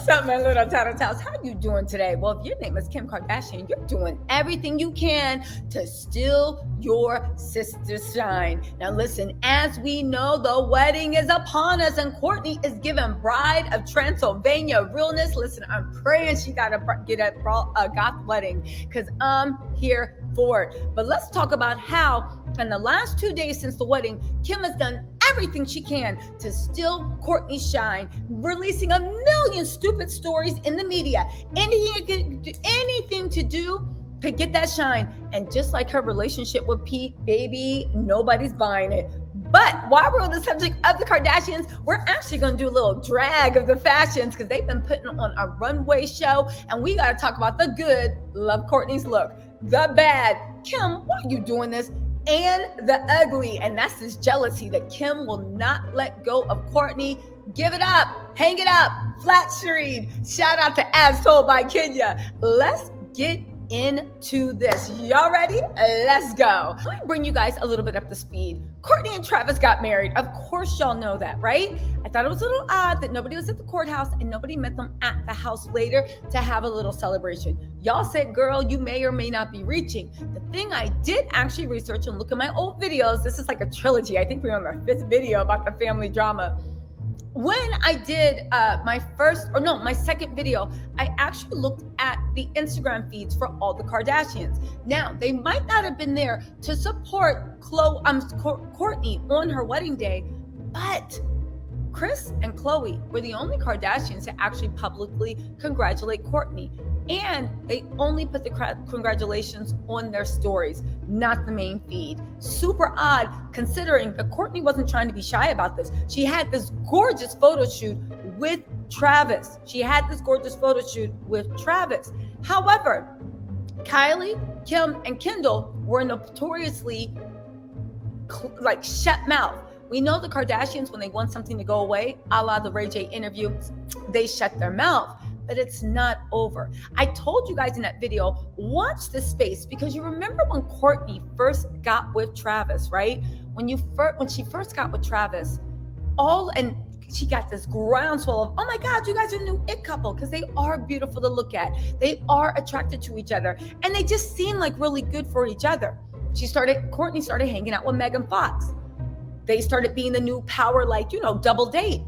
What's up, my little tattletales? How you doing today? Well, if your name is Kim Kardashian, you're doing everything you can to steal your sister's shine. Now listen, as we know, the wedding is upon us and Kourtney is giving Bride of Transylvania realness. Listen, I'm praying she got to get a goth wedding because I'm here for it. But let's talk about how in the last 2 days since the wedding, Kim has done everything she can to steal Kourtney's shine, releasing a million stupid stories in the media, anything to do to get that shine. And just like her relationship with Pete, baby, nobody's buying it. But while we're on the subject of the Kardashians, we're actually going to do a little drag of the fashions because they've been putting on a runway show, and we got to talk about the good, love Kourtney's look, the bad, Kim, why are you doing this? And the ugly, and that's this jealousy that Kim will not let go of Kourtney. Give it up, hang it up, flat screen. Shout out to As Told by Kenya. Let's get into this. Y'all ready? Let's go. Let me bring you guys a little bit up to speed. Kourtney and Travis got married. Of course y'all know that, right? I thought it was a little odd that nobody was at the courthouse and nobody met them at the house later to have a little celebration. Y'all said, girl, you may or may not be reaching. The thing I did actually research and look at my old videos, this is like a trilogy. I think we're on our 5th video about the family drama. When I did my second video, I actually looked at the Instagram feeds for all the Kardashians. Now, they might not have been there to support Kourtney on her wedding day, but Kris and Khloe were the only Kardashians to actually publicly congratulate Kourtney. And they only put the congratulations on their stories, not the main feed. Super odd considering that Kourtney wasn't trying to be shy about this. She had this gorgeous photo shoot with Travis. However, Kylie, Kim, and Kendall were notoriously shut mouth. We know the Kardashians, when they want something to go away, a la the Ray J interview, they shut their mouth. But it's not over. I told you guys in that video, watch this space, because you remember when Kourtney first got with Travis, right? When she first got with Travis, she got this groundswell of, oh my God, you guys are a new it couple, because they are beautiful to look at. They are attracted to each other, and they just seem like really good for each other. Kourtney started hanging out with Megan Fox. They started being the new power, double date.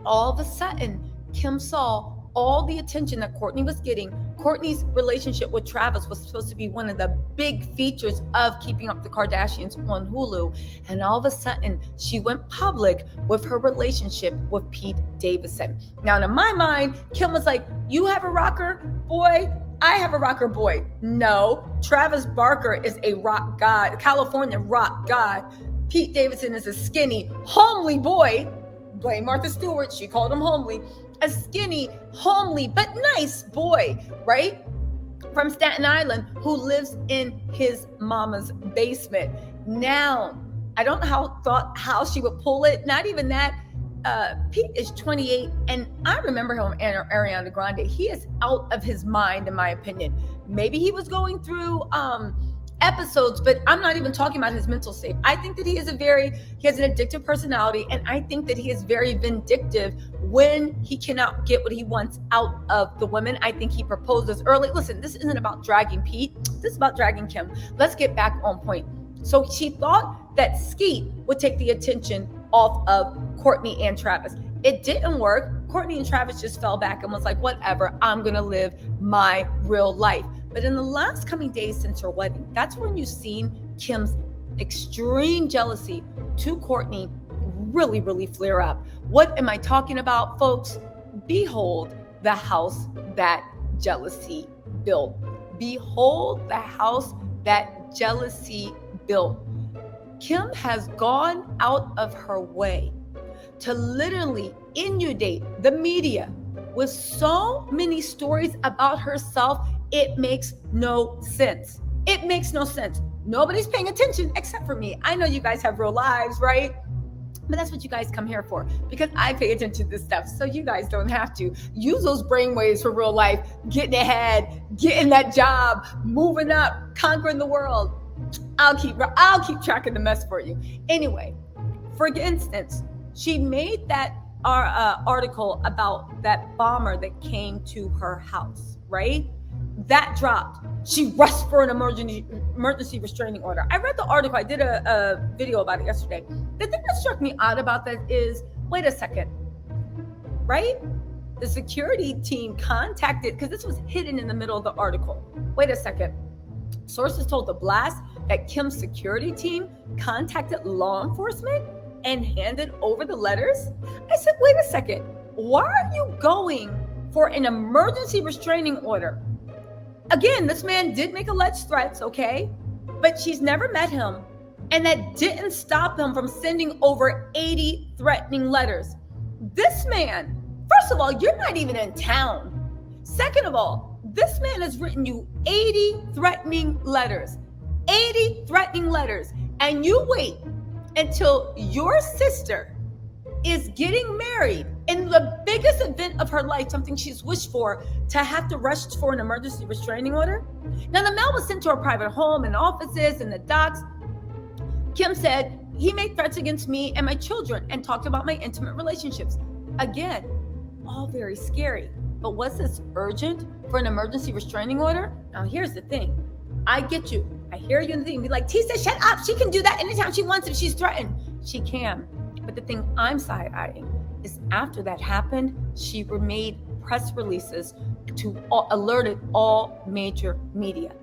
All of a sudden, Kim saw all the attention that Kourtney was getting. Kourtney's relationship with Travis was supposed to be one of the big features of Keeping Up the Kardashians on Hulu. And all of a sudden, she went public with her relationship with Pete Davidson. Now, in my mind, Kim was like, you have a rocker boy, I have a rocker boy. No, Travis Barker is a rock god, California rock god. Pete Davidson is a skinny, homely boy. Blame Martha Stewart, she called him homely. A skinny, homely, but nice boy, right? From Staten Island, who lives in his mama's basement. Now, I don't know how she would pull it. Not even that. Pete is 28, and I remember him and Ariana Grande. He is out of his mind, in my opinion. Maybe he was going through episodes, but I'm not even talking about his mental state. I think that he has an addictive personality, and I think that he is very vindictive when he cannot get what he wants out of the women. I think he proposes early. Listen, this isn't about dragging Pete. This is about dragging Kim. Let's get back on point. So she thought that Skeet would take the attention off of Kourtney and Travis. It didn't work. Kourtney and Travis just fell back and was like, whatever, I'm going to live my real life. But in the last coming days since her wedding, that's when you've seen Kim's extreme jealousy to Kourtney really, really flare up. What am I talking about, folks? Behold the house that jealousy built. Behold the house that jealousy built. Kim has gone out of her way to literally inundate the media with so many stories about herself. It makes no sense. It makes no sense. Nobody's paying attention except for me. I know you guys have real lives, right? But that's what you guys come here for, because I pay attention to this stuff, so you guys don't have to. Use those brainwaves for real life, getting ahead, getting that job, moving up, conquering the world. I'll keep track of the mess for you. Anyway, for instance, she made that article about that bomber that came to her house, right? That dropped. She rushed for an emergency restraining order. I read the article. I did a video about it yesterday. The thing that struck me odd about that is, wait a second, right? The security team contacted, because this was hidden in the middle of the article. Wait a second. Sources told The Blast that Kim's security team contacted law enforcement and handed over the letters. I said, wait a second. Why are you going for an emergency restraining order? Again, this man did make alleged threats, okay? But she's never met him. And that didn't stop him from sending over 80 threatening letters. This man, first of all, you're not even in town. Second of all, this man has written you 80 threatening letters. 80 threatening letters. And you wait until your sister is getting married in the biggest event of her life, something she's wished for, to have to rush for an emergency restraining order. Now, the mail was sent to her private home and offices and the docks. Kim said, he made threats against me and my children and talked about my intimate relationships. Again, all very scary. But was this urgent for an emergency restraining order? Now, here's the thing. I get you. I hear you in the thing. Be like, Tisa, shut up. She can do that anytime she wants if she's threatened. She can. But the thing I'm side-eyeing is after that happened, she made press releases to alerted all major media.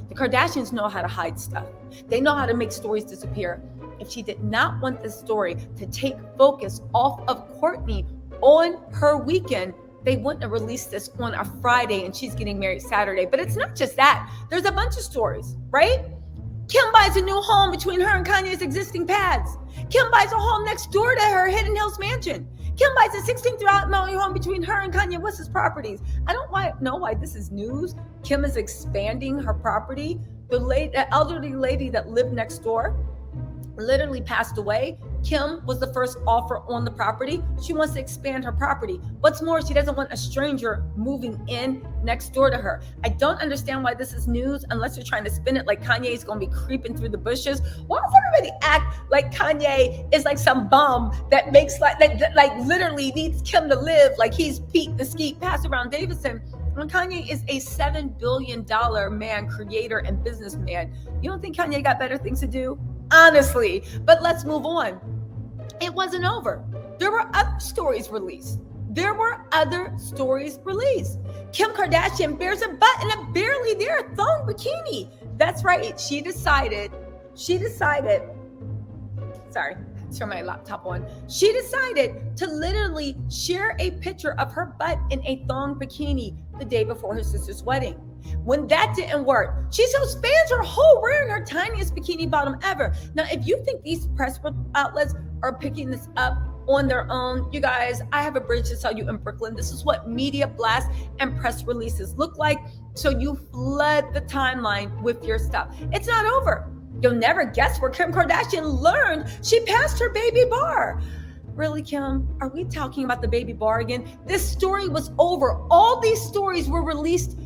The Kardashians know how to hide stuff. They know how to make stories disappear. If she did not want this story to take focus off of Kourtney on her weekend, they wouldn't have released this on a Friday and she's getting married Saturday. But it's not just that. There's a bunch of stories, right? Kim buys a new home between her and Kanye's existing pads. Kim buys a home next door to her Hidden Hills mansion. Kim buys a 16,000 home between her and Kanye West's properties. I don't know why this is news. Kim is expanding her property. The elderly lady that lived next door literally passed away. Kim was the first offer on the property. She wants to expand her property. What's more, she doesn't want a stranger moving in next door to her. I don't understand why this is news unless you're trying to spin it like Kanye is going to be creeping through the bushes. Why does everybody act like Kanye is like some bum that makes like literally needs Kim to live like he's Pete the Skeet pass around Davidson? When Kanye is a $7 billion man, creator and businessman, you don't think Kanye got better things to do? Honestly, but let's move on. It wasn't over. There were other stories released. Kim Kardashian bears a butt in a barely there thong bikini. That's right. She decided, sorry, turn my laptop on. She decided to literally share a picture of her butt in a thong bikini the day before her sister's wedding. When that didn't work, she shows fans her whole rear in her tiniest bikini bottom ever. Now, if you think these press outlets are picking this up on their own, you guys, I have a bridge to tell you in Brooklyn. This is what media blasts and press releases look like. So you flood the timeline with your stuff. It's not over. You'll never guess where Kim Kardashian learned she passed her baby bar. Really, Kim? Are we talking about the baby bar again? This story was over. All these stories were released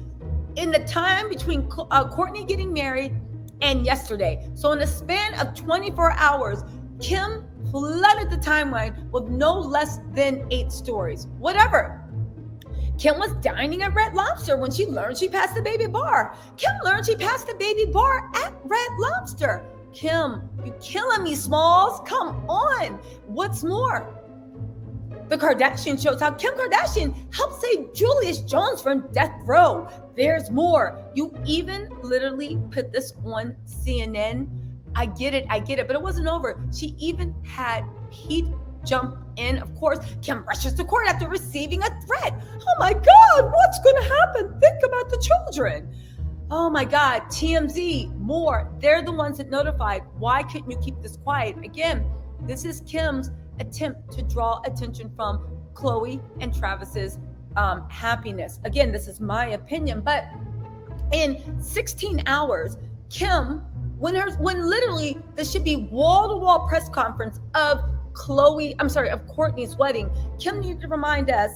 in the time between Kourtney getting married and yesterday. So in a span of 24 hours, Kim flooded the timeline with no less than 8 stories. Whatever. Kim was dining at Red Lobster when she learned she passed the baby bar. Kim learned she passed the baby bar at Red Lobster. Kim, you killing me, Smalls. Come on. What's more? The Kardashian shows how Kim Kardashian helped save Julius Jones from death row. There's more. You even literally put this on CNN. I get it, but it wasn't over. She even had Pete jump in. Of course, Kim rushes to court after receiving a threat. Oh my God, what's going to happen? Think about the children. Oh my God, TMZ, more. They're the ones that notified. Why couldn't you keep this quiet? Again, this is Kim's attempt to draw attention from Khloe and Travis's happiness. Again, this is my opinion, but in 16 hours, Kim, when literally this should be wall-to-wall press conference of Kourtney's wedding, Kim needed to remind us,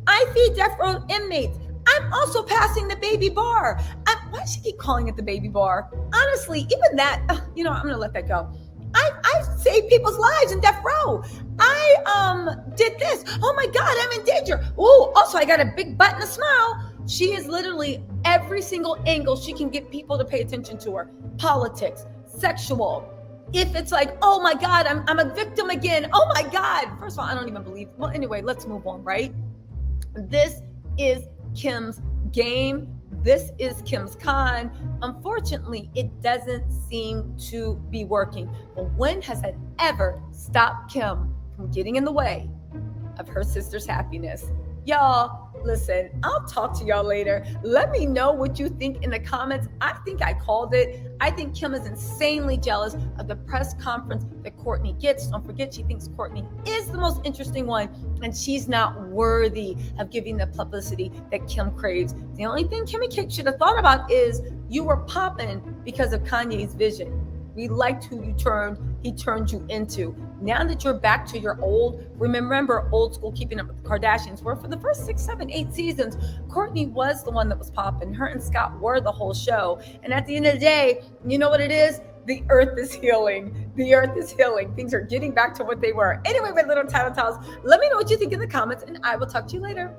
I feed death row inmates. I'm also passing the baby bar. Why does she keep calling it the baby bar? Honestly, even that, I'm going to let that go. I I saved people's lives in death row. I did this. Oh my God, I'm in danger. Oh, also I got a big butt and a smile. She is literally every single angle she can get people to pay attention to her. Politics, sexual. If it's like, oh my God, I'm a victim again. Oh my God. First of all, I don't even believe. Well, anyway, let's move on, right? This is Kim's game. This is Kim's con. Unfortunately, it doesn't seem to be working. But when has it ever stopped Kim from getting in the way of her sister's happiness? Y'all, listen, I'll talk to y'all later. Let me know what you think in the comments. I think I called it. I think Kim is insanely jealous of the press conference that Kourtney gets. Don't forget, she thinks Kourtney is the most interesting one, and she's not worthy of giving the publicity that Kim craves. The only thing Kimmy K should have thought about is you were popping because of Kanye's vision. We liked who he turned you into. Now that you're back to your old, remember old school Keeping Up with the Kardashians, where for the first 6, 7, 8 seasons, Kourtney was the one that was popping. Her and Scott were the whole show. And at the end of the day, you know what it is? The earth is healing. The earth is healing. Things are getting back to what they were. Anyway, my little tattletales, let me know what you think in the comments, and I will talk to you later.